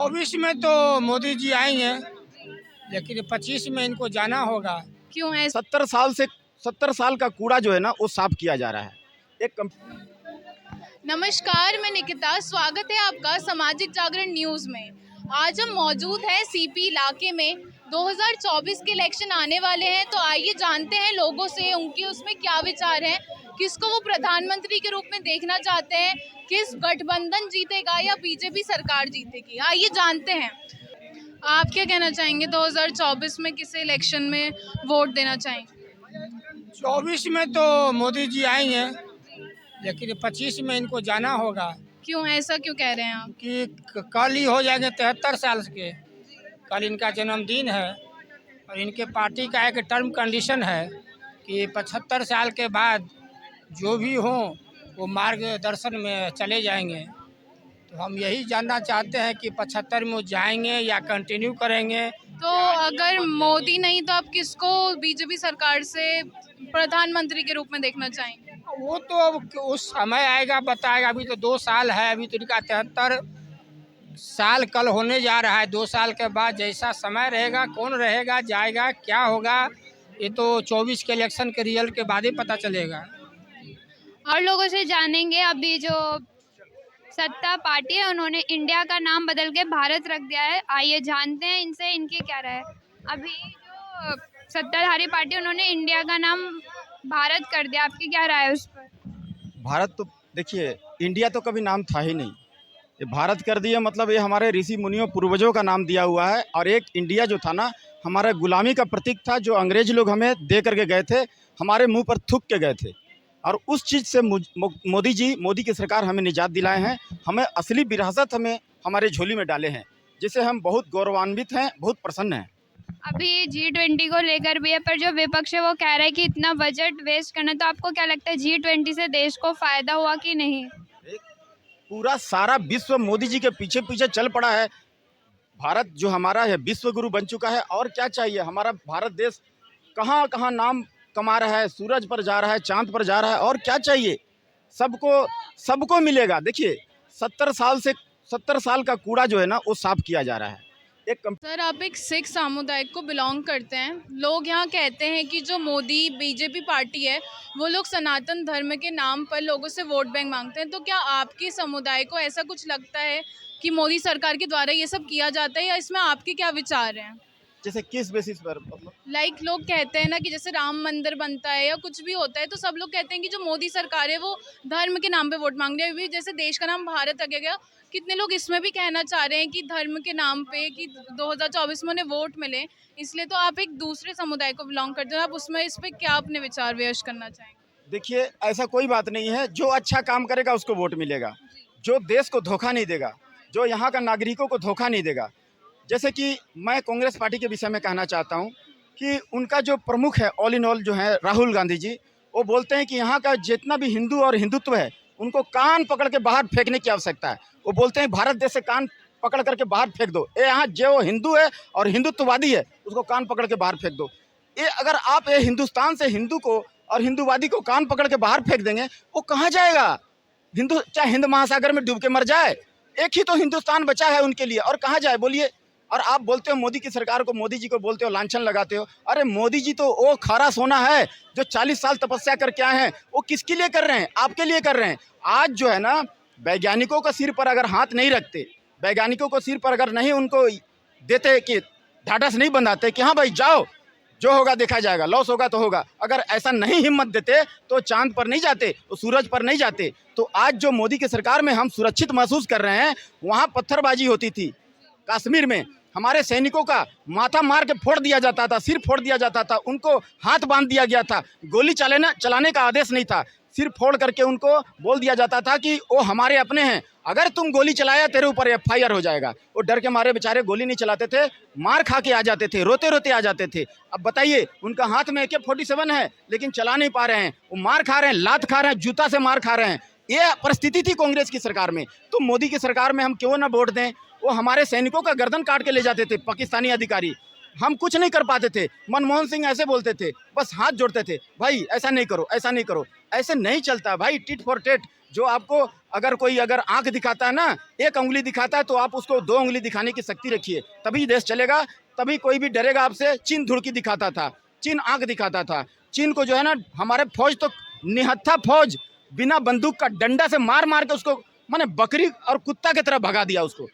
24 में तो मोदी जी आएंगे, लेकिन 25 में इनको जाना होगा। क्यों है? 70 साल का कूड़ा जो है ना वो साफ किया जा रहा है। नमस्कार, मैं निकिता, स्वागत है आपका सामाजिक जागरण न्यूज़ में। आज हम मौजूद हैं सीपी इलाके में। 2024 के इलेक्शन आने वाले हैं, तो आइए जानते हैं लोगों से उनके उसमें क्या विचार हैं, किसको वो प्रधानमंत्री के रूप में देखना चाहते हैं, किस गठबंधन जीतेगा या बीजेपी सरकार जीतेगी। आइए जानते हैं। आप क्या कहना चाहेंगे, 2024 में किस इलेक्शन में वोट देना चाहेंगे? 24 में तो मोदी जी आएंगे, लेकिन 25 में इनको जाना होगा। क्यों, ऐसा क्यों कह रहे हैं आप? कि कल ही हो जाएंगे 73 साल के। कल इनका जन्मदिन है और इनके पार्टी का एक टर्म कंडीशन है कि 75 साल के बाद जो भी हो वो मार्गदर्शन में चले जाएंगे। तो हम यही जानना चाहते हैं कि 75 में वो जाएंगे या कंटिन्यू करेंगे। तो अगर मोदी नहीं तो आप किसको बीजेपी सरकार से प्रधानमंत्री के रूप में देखना चाहेंगे? वो तो अब उस समय आएगा बताएगा। अभी तो 2 साल है, अभी तो इनका 73 साल कल होने जा रहा है। 2 साल के बाद जैसा समय रहेगा, कौन रहेगा, जाएगा, क्या होगा, ये तो 24 के इलेक्शन के रिजल्ट के बाद ही पता चलेगा। और लोगों से जानेंगे। अभी जो सत्ता पार्टी है उन्होंने इंडिया का नाम बदल के भारत रख दिया है। आइए जानते हैं इनसे इनकी क्या राय है। अभी जो सत्ताधारी पार्टी उन्होंने इंडिया का नाम भारत कर दिया, आपकी क्या राय है उस पर? भारत तो देखिए, इंडिया तो कभी नाम था ही नहीं। ये भारत कर दिया मतलब ये हमारे ऋषि मुनियों पूर्वजों का नाम दिया हुआ है। और एक इंडिया जो था ना, हमारा गुलामी का प्रतीक था, जो अंग्रेज लोग हमें दे करके गए थे, हमारे मुंह पर थूक के गए थे। और उस चीज़ से मोदी की सरकार हमें निजात दिलाए हैं। हमें असली विरासत हमारे झोली में डाले हैं, जिससे हम बहुत गौरवान्वित हैं, बहुत प्रसन्न हैं। अभी G20 को लेकर भी है, पर जो विपक्ष है वो कह रहा है कि इतना बजट वेस्ट करना। तो आपको क्या लगता है, G20 से देश को फायदा हुआ कि नहीं? पूरा सारा विश्व मोदी जी के पीछे पीछे चल पड़ा है। भारत जो हमारा है विश्व गुरु बन चुका है। और क्या चाहिए? हमारा भारत देश कहाँ कहाँ नाम कमा रहा है, सूरज पर जा रहा है, चांद पर जा रहा है। और क्या चाहिए? सबको मिलेगा। देखिए, 70 साल का कूड़ा जो है ना वो साफ किया जा रहा है। सर, आप एक सिख समुदाय को बिलोंग करते हैं। लोग यहाँ कहते हैं कि जो मोदी बीजेपी पार्टी है वो लोग सनातन धर्म के नाम पर लोगों से वोट बैंक मांगते हैं। तो क्या आपके समुदाय को ऐसा कुछ लगता है कि मोदी सरकार के द्वारा ये सब किया जाता है, या इसमें आपके क्या विचार हैं? जैसे किस बेसिस पर? मतलब लोग कहते हैं ना कि जैसे राम मंदिर बनता है या कुछ भी होता है, तो सब लोग कहते हैं कि जो मोदी सरकार है वो धर्म के नाम पे वोट मांग रही है। अभी जैसे देश का नाम भारत रखा गया, कितने लोग इसमें भी कहना चाह रहे हैं कि धर्म के नाम पे कि 2024 में उन्हें वोट मिले। इसलिए तो आप एक दूसरे समुदाय को बिलोंग करते हैं, आप उसमें इस पर क्या अपने विचार व्यक्त करना चाहेंगे? देखिए, ऐसा कोई बात नहीं है। जो अच्छा काम करेगा उसको वोट मिलेगा, जो देश को धोखा नहीं देगा, जो यहाँ का नागरिकों को धोखा नहीं देगा। जैसे कि मैं कांग्रेस पार्टी के विषय में कहना चाहता हूँ कि उनका जो प्रमुख है ऑल इन ऑल जो है राहुल गांधी जी, वो बोलते हैं कि यहाँ का जितना भी हिंदू और हिंदुत्व है उनको कान पकड़ के बाहर फेंकने की आवश्यकता है। वो बोलते हैं भारत देश से कान पकड़ करके बाहर फेंक दो। ये यहाँ जो हिंदू है और हिंदुत्ववादी है उसको कान पकड़ के बाहर फेंक दो। ये अगर आप ये हिंदुस्तान से हिंदू को और हिंदूवादी को कान पकड़ के बाहर फेंक देंगे, वो कहाँ जाएगा? हिंदू चाहे हिंद महासागर में डूब के मर जाए, एक ही तो हिंदुस्तान बचा है उनके लिए, और कहाँ जाए बोलिए? और आप बोलते हो मोदी की सरकार को, मोदी जी को बोलते हो, लांछन लगाते हो। अरे मोदी जी तो वो खारा सोना है जो 40 साल तपस्या करके आए हैं। वो किसके लिए कर रहे हैं? आपके लिए कर रहे हैं। आज जो है ना, वैज्ञानिकों का सिर पर अगर हाथ नहीं रखते, वैज्ञानिकों को सिर पर अगर नहीं उनको देते कि ढाढ़स नहीं बंधाते कि हाँ भाई जाओ, जो होगा देखा जाएगा, लॉस होगा तो होगा, अगर ऐसा नहीं हिम्मत देते तो चांद पर नहीं जाते, तो सूरज पर नहीं जाते। तो आज जो मोदी की सरकार में हम सुरक्षित महसूस कर रहे हैं, वहाँ पत्थरबाजी होती थी। कश्मीर में हमारे सैनिकों का माथा मार के फोड़ दिया जाता था, सिर फोड़ दिया जाता था, उनको हाथ बांध दिया गया था, गोली चलाने का आदेश नहीं था, सिर फोड़ करके उनको बोल दिया जाता था कि वो हमारे अपने हैं, अगर तुम गोली चलाया तेरे ऊपर FIR हो जाएगा। वो डर के मारे बेचारे गोली नहीं चलाते थे, मार खा के आ जाते थे, रोते रोते आ जाते थे। अब बताइए, उनका हाथ में AK-47 है लेकिन चला नहीं पा रहे हैं, वो मार खा रहे हैं, लात खा रहे हैं, जूता से मार खा रहे हैं। ये परिस्थिति थी कांग्रेस की सरकार में। तो मोदी की सरकार में हम क्यों ना वोट दें? वो हमारे सैनिकों का गर्दन काट के ले जाते थे पाकिस्तानी अधिकारी, हम कुछ नहीं कर पाते थे। मनमोहन सिंह ऐसे बोलते थे, बस हाथ जोड़ते थे, भाई ऐसा नहीं करो, ऐसा नहीं करो। ऐसे नहीं चलता भाई, टिट फॉर टेट। जो आपको अगर आंख दिखाता है ना, एक उंगली दिखाता है, तो आप उसको 2 उंगली दिखाने की शक्ति रखिए, तभी देश चलेगा, तभी कोई भी डरेगा आपसे। चीन धुड़की दिखाता था, चीन आंख दिखाता था, चीन को जो है ना हमारे फौज तो निहत्था फौज बिना बंदूक का डंडा से मार मार के उसको माने बकरी और कुत्ता की तरह भगा दिया उसको।